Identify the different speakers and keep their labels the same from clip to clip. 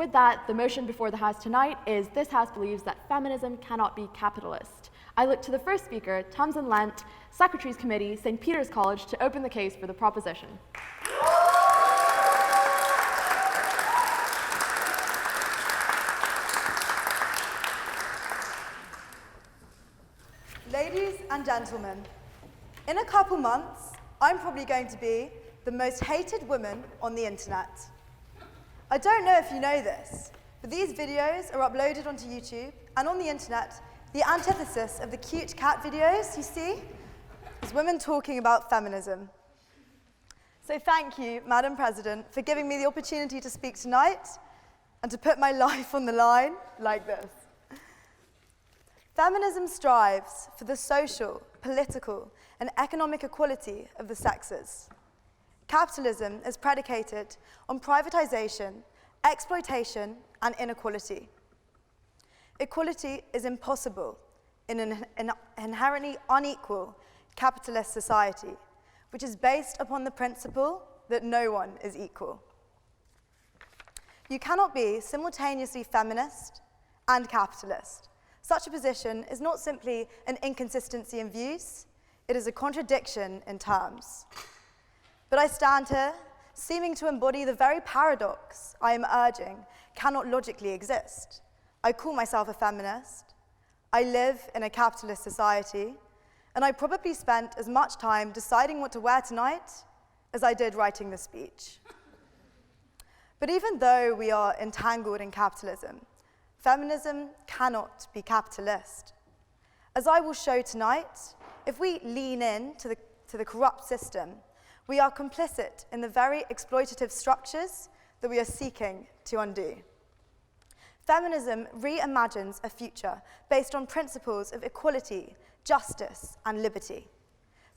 Speaker 1: with that, the motion before the House tonight is this House believes that feminism cannot be capitalist. I look to the first speaker, Tamzin Lent, Secretaries Committee, St. Peter's College, to open the case for the proposition.
Speaker 2: Ladies and gentlemen, in a couple months, I'm probably going to be the most hated woman on the internet. I don't know if you know this, but these videos are uploaded onto YouTube, and on the internet, the antithesis of the cute cat videos you see is women talking about feminism. So thank you, Madam President, for giving me the opportunity to speak tonight and to put my life on the line like this. Feminism strives for the social, political, and economic equality of the sexes. Capitalism is predicated on privatization, exploitation, and inequality. Equality is impossible in an inherently unequal capitalist society, which is based upon the principle that no one is equal. You cannot be simultaneously feminist and capitalist. Such a position is not simply an inconsistency in views, it is a contradiction in terms. But I stand here, seeming to embody the very paradox I am urging cannot logically exist. I call myself a feminist, I live in a capitalist society, and I probably spent as much time deciding what to wear tonight as I did writing the speech. But even though we are entangled in capitalism, feminism cannot be capitalist. As I will show tonight, if we lean in to the corrupt system, we are complicit in the very exploitative structures that we are seeking to undo. Feminism reimagines a future based on principles of equality, justice, and liberty.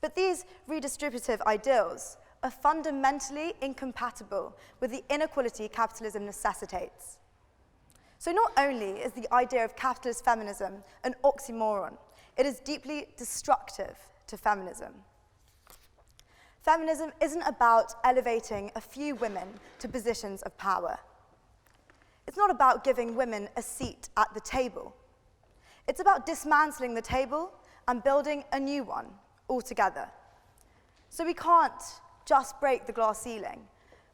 Speaker 2: But these redistributive ideals are fundamentally incompatible with the inequality capitalism necessitates. So not only is the idea of capitalist feminism an oxymoron, it is deeply destructive to feminism. Feminism isn't about elevating a few women to positions of power. It's not about giving women a seat at the table. It's about dismantling the table and building a new one altogether. So we can't just break the glass ceiling.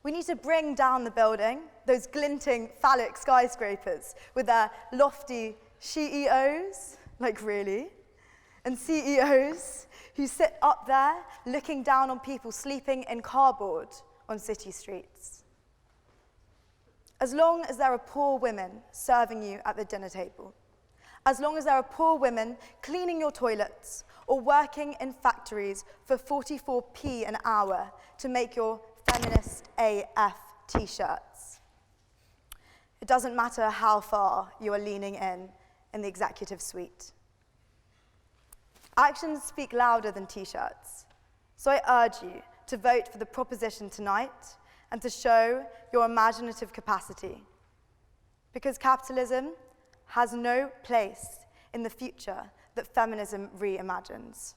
Speaker 2: We need to bring down the building, those glinting phallic skyscrapers with their lofty CEOs, like really, and CEOs who sit up there looking down on people sleeping in cardboard on city streets. As long as there are poor women serving you at the dinner table, as long as there are poor women cleaning your toilets or working in factories for 44p an hour to make your feminist AF t-shirts, it doesn't matter how far you are leaning in the executive suite. Actions speak louder than t-shirts, so I urge you to vote for the proposition tonight and to show your imaginative capacity, because capitalism has no place in the future that feminism reimagines.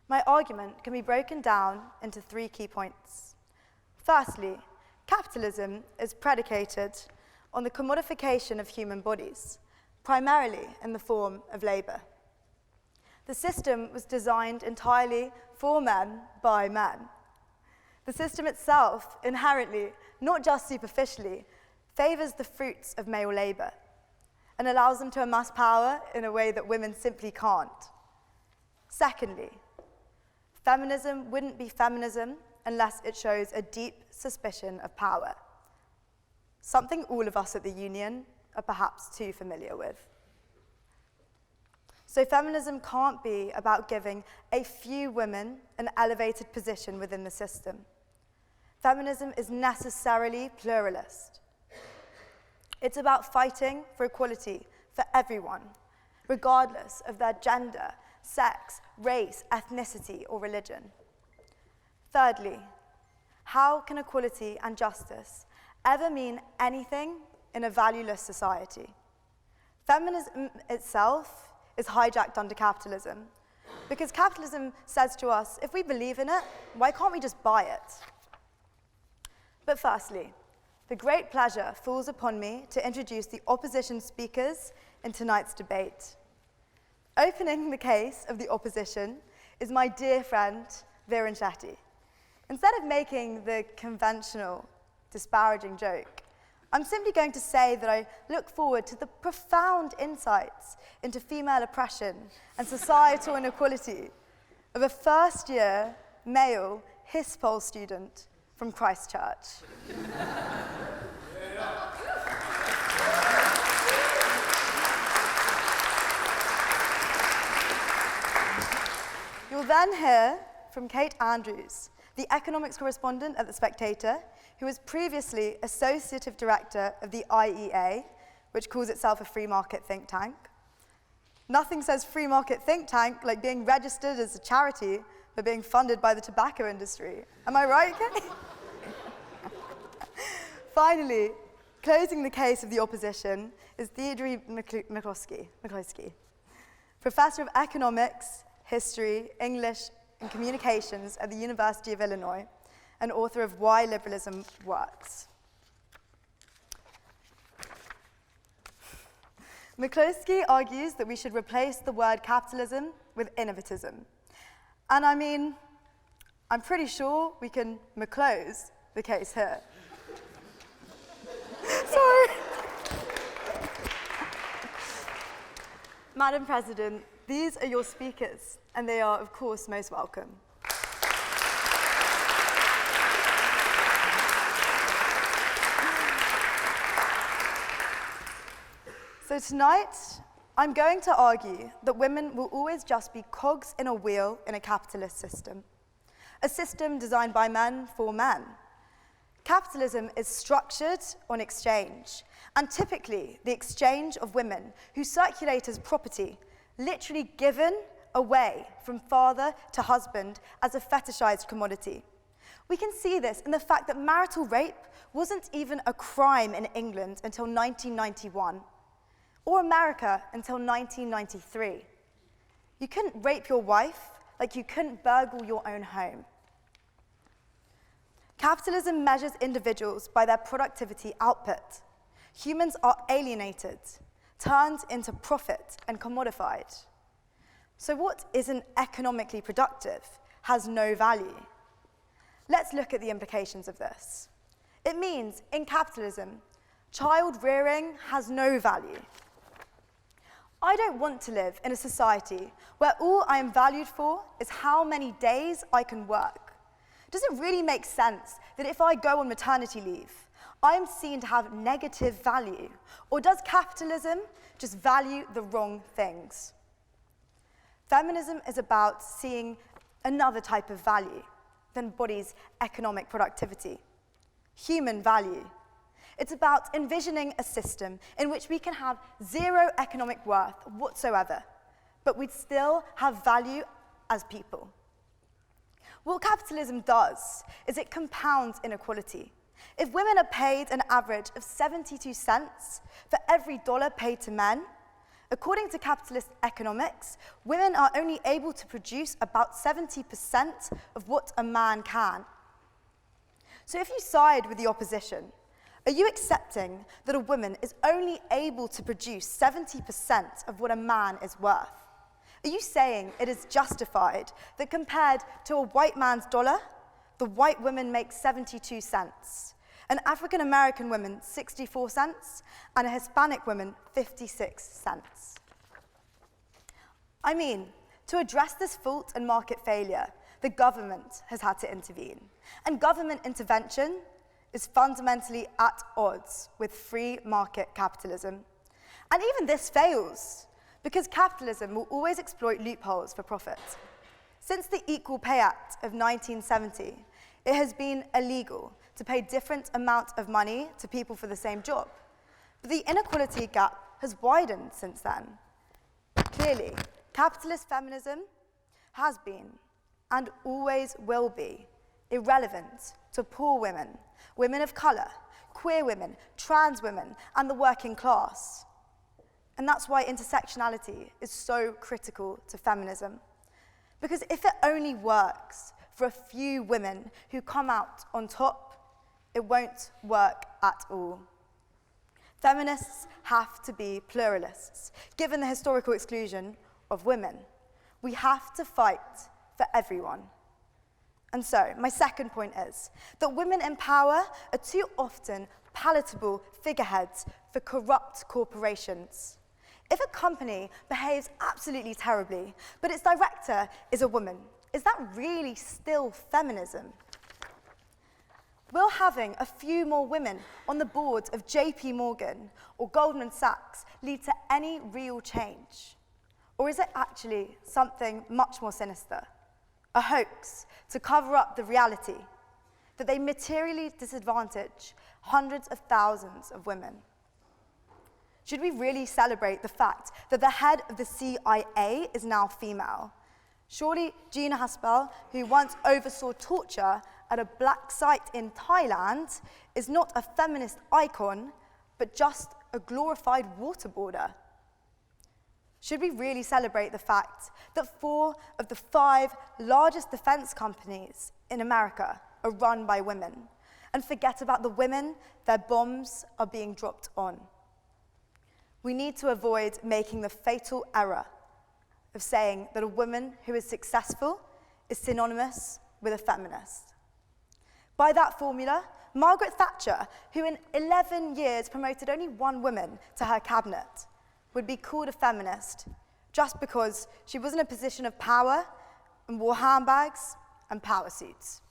Speaker 2: My argument can be broken down into 3 key points. Firstly, capitalism is predicated on the commodification of human bodies, primarily in the form of labor. The system was designed entirely for men by men. The system itself, inherently, not just superficially, favors the fruits of male labor and allows them to amass power in a way that women simply can't. Secondly, feminism wouldn't be feminism unless it shows a deep suspicion of power, something all of us at the Union are perhaps too familiar with. So feminism can't be about giving a few women an elevated position within the system. Feminism is necessarily pluralist. It's about fighting for equality for everyone, regardless of their gender, sex, race, ethnicity, or religion. Thirdly, how can equality and justice ever mean anything in a valueless society? Feminism itself is hijacked under capitalism, because capitalism says to us, if we believe in it, why can't we just buy it? But firstly, the great pleasure falls upon me to introduce the opposition speakers in tonight's debate. Opening the case of the opposition is my dear friend, Viren Shetty. Instead of making the conventional, disparaging joke, I'm simply going to say that I look forward to the profound insights into female oppression and societal inequality of a first-year male HISPOL student from Christchurch. You'll then hear from Kate Andrews, the economics correspondent at The Spectator, who was previously Associative Director of the IEA, which calls itself a free market think tank. Nothing says free market think tank like being registered as a charity but being funded by the tobacco industry. Am I right, Kate? Finally, closing the case of the opposition is Deirdre McCloskey, Professor of Economics, History, English, and Communications at the University of Illinois, and author of Why Liberalism Works. McCloskey argues that we should replace the word capitalism with innovativism. And I mean, I'm pretty sure we can close the case here. Sorry. Madam President, these are your speakers, and they are, of course, most welcome. So tonight, I'm going to argue that women will always just be cogs in a wheel in a capitalist system, a system designed by men for men. Capitalism is structured on exchange, and typically the exchange of women who circulate as property, literally given away from father to husband as a fetishized commodity. We can see this in the fact that marital rape wasn't even a crime in England until 1991, or America until 1993. You couldn't rape your wife like you couldn't burgle your own home. Capitalism measures individuals by their productivity output. Humans are alienated, turned into profit, and commodified. So what isn't economically productive has no value. Let's look at the implications of this. It means, in capitalism, child rearing has no value. I don't want to live in a society where all I am valued for is how many days I can work. Does it really make sense that if I go on maternity leave, I am seen to have negative value? Or does capitalism just value the wrong things? Feminism is about seeing another type of value than bodies' economic productivity, human value. It's about envisioning a system in which we can have zero economic worth whatsoever, but we'd still have value as people. What capitalism does is it compounds inequality. If women are paid an average of 72 cents for every dollar paid to men, according to capitalist economics, women are only able to produce about 70% of what a man can. So if you side with the opposition, are you accepting that a woman is only able to produce 70% of what a man is worth? Are you saying it is justified that compared to a white man's dollar, the white woman makes 72 cents, an African American woman 64 cents, and a Hispanic woman 56 cents? I mean, to address this fault and market failure, the government has had to intervene. And government intervention is fundamentally at odds with free market capitalism. And even this fails, because capitalism will always exploit loopholes for profit. Since the Equal Pay Act of 1970, it has been illegal to pay different amounts of money to people for the same job. But the inequality gap has widened since then. Clearly, capitalist feminism has been, and always will be, irrelevant to poor women, women of color, queer women, trans women, and the working class. And that's why intersectionality is so critical to feminism. Because if it only works for a few women who come out on top, It won't work at all. Feminists have to be pluralists, given the historical exclusion of women. We have to fight for everyone. And so, my second point is that women in power are too often palatable figureheads for corrupt corporations. If a company behaves absolutely terribly, but its director is a woman, is that really still feminism? Will having a few more women on the boards of JP Morgan or Goldman Sachs lead to any real change? Or is it actually something much more sinister? A hoax to cover up the reality that they materially disadvantage hundreds of thousands of women? Should we really celebrate the fact that the head of the CIA is now female? Surely Gina Haspel, who once oversaw torture at a black site in Thailand, is not a feminist icon, but just a glorified waterboarder. Should we really celebrate the fact that 4 of the 5 largest defense companies in America are run by women, and forget about the women their bombs are being dropped on? We need to avoid making the fatal error of saying that a woman who is successful is synonymous with a feminist. By that formula, Margaret Thatcher, who in 11 years promoted only 1 woman to her cabinet, would be called a feminist just because she was in a position of power and wore handbags and power suits.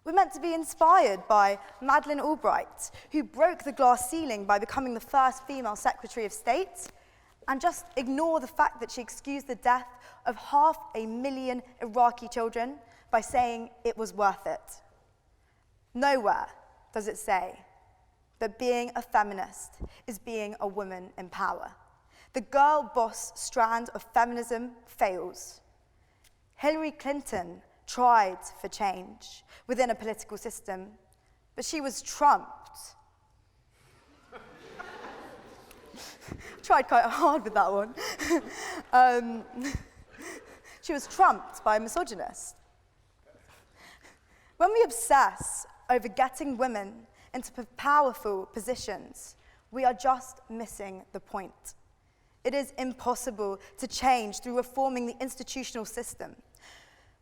Speaker 2: We're meant to be inspired by Madeleine Albright, who broke the glass ceiling by becoming the first female Secretary of State, and just ignore the fact that she excused the death of 500,000 Iraqi children by saying it was worth it. Nowhere does it say that being a feminist is being a woman in power. The girl boss strand of feminism fails. Hillary Clinton tried for change within a political system, but she was trumped. Tried quite hard with that one. She was trumped by a misogynist. When we obsess over getting women into powerful positions, we are just missing the point. It is impossible to change through reforming the institutional system.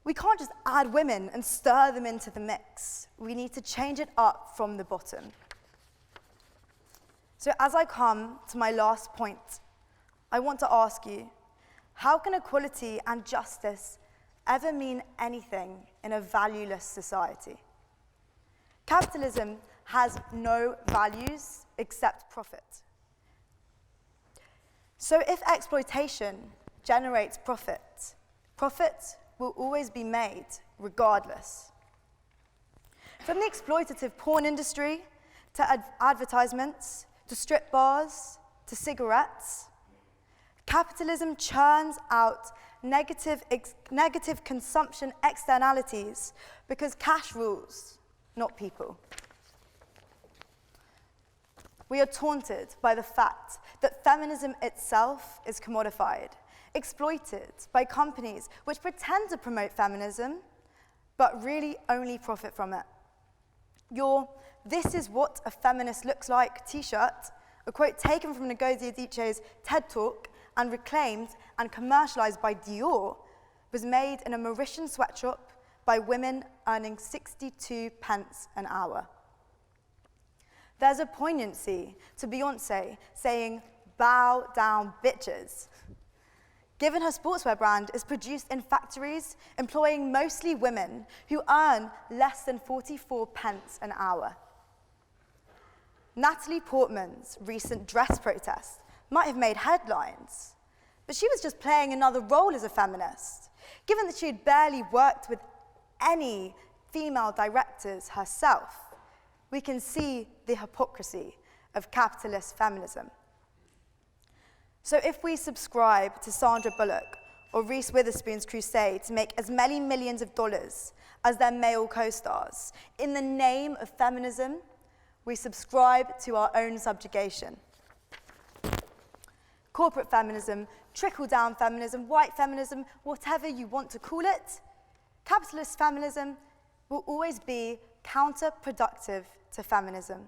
Speaker 2: We can't just add women and stir them into the mix. We need to change it up from the bottom. So as I come to my last point, I want to ask you, how can equality and justice ever mean anything in a valueless society? Capitalism has no values except profit. So if exploitation generates profit, profit will always be made regardless. From the exploitative porn industry, to advertisements, to strip bars, to cigarettes, capitalism churns out negative consumption externalities because cash rules, not people. We are taunted by the fact that feminism itself is commodified, exploited by companies which pretend to promote feminism, but really only profit from it. Your "This is what a feminist looks like" t-shirt, a quote taken from Ngozi Adichie's TED Talk and reclaimed and commercialized by Dior, was made in a Mauritian sweatshop by women earning 62 pence an hour. There's a poignancy to Beyoncé saying, "Bow down, bitches," given her sportswear brand is produced in factories employing mostly women who earn less than 44 pence an hour. Natalie Portman's recent dress protest might have made headlines, but she was just playing another role as a feminist, given that she had barely worked with any female directors herself. We can see the hypocrisy of capitalist feminism. So if we subscribe to Sandra Bullock or Reese Witherspoon's crusade to make as many millions of dollars as their male co-stars in the name of feminism, we subscribe to our own subjugation. Corporate feminism, trickle-down feminism, white feminism, whatever you want to call it, capitalist feminism will always be counterproductive to feminism.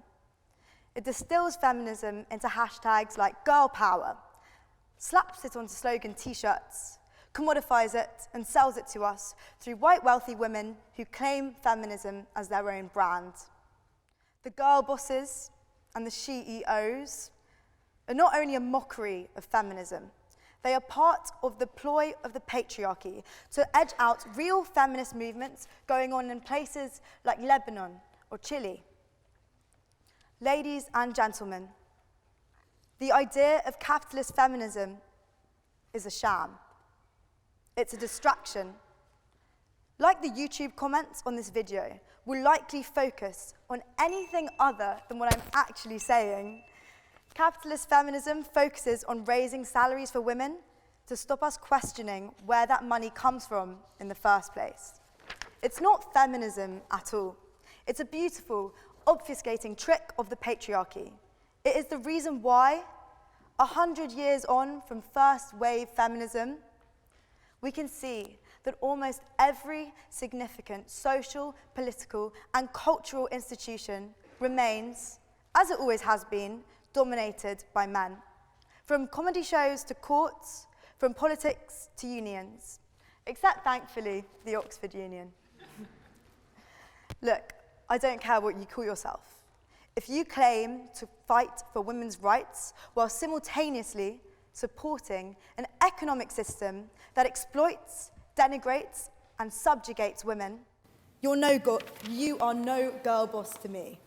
Speaker 2: It distills feminism into hashtags like girl power, slaps it onto slogan t-shirts, commodifies it and sells it to us through white wealthy women who claim feminism as their own brand. The girl bosses and the CEOs are not only a mockery of feminism, they are part of the ploy of the patriarchy to edge out real feminist movements going on in places like Lebanon or Chile. Ladies and gentlemen, the idea of capitalist feminism is a sham. It's a distraction. Like the YouTube comments on this video will likely focus on anything other than what I'm actually saying. Capitalist feminism focuses on raising salaries for women to stop us questioning where that money comes from in the first place. It's not feminism at all. It's a beautiful, obfuscating trick of the patriarchy. It is the reason why, 100 years on from first wave feminism, we can see that almost every significant social, political, and cultural institution remains, as it always has been, dominated by men. From comedy shows to courts, from politics to unions, except, thankfully, the Oxford Union. Look, I don't care what you call yourself. If you claim to fight for women's rights while simultaneously supporting an economic system that exploits, denigrates, and subjugates women, you are no girl boss to me.